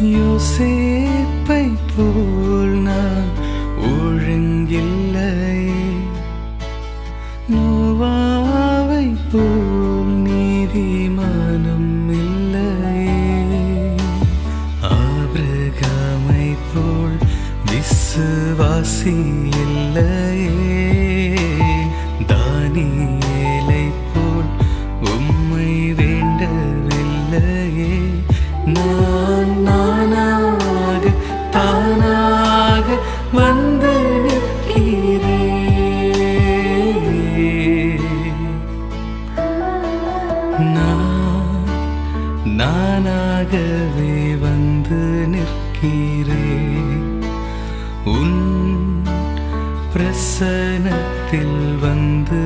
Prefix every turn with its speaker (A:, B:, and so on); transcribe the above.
A: யோசேப்பை போல் நான் ஒழுங்கில்லை, நோவாவை போல் நீதிமானம் இல்லை, ஆபிரகாமை போல் விசுவாசி இல்லையே, தானியேலை போல் உம்மை வேண்டவில்லையே. நான் நானாக தானாக வந்து நிற்கிறேன், நானாகவே வந்து நிற்கிறேன், உன் பிரசன்னத்தில் வந்து